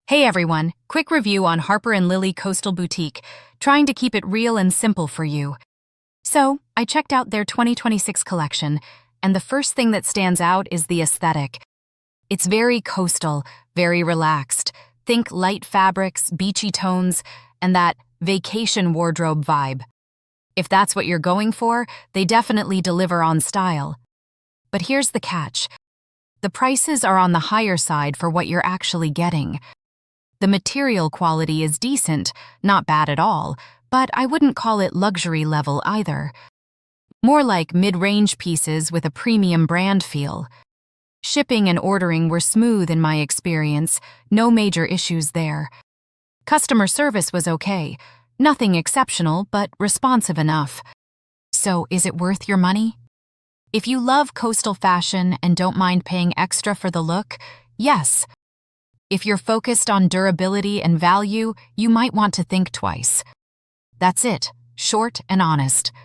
Hey everyone, quick review on Harper & Lily Coastal Boutique, trying to keep it real and simple for you. So, I checked out their 2026 collection, and the first thing that stands out is the aesthetic. It's very coastal, very relaxed. Think light fabrics, beachy tones, and that vacation wardrobe vibe. If that's what you're going for, they definitely deliver on style. But here's the catch. The prices are on the higher side for what you're actually getting. The material quality is decent, not bad at all, but I wouldn't call it luxury level either. More like mid-range pieces with a premium brand feel. Shipping and ordering were smooth in my experience, no major issues there. Customer service was okay, nothing exceptional but responsive enough. So is it worth your money? If you love coastal fashion and don't mind paying extra for the look, yes. If you're focused on durability and value, you might want to think twice. That's it, short and honest.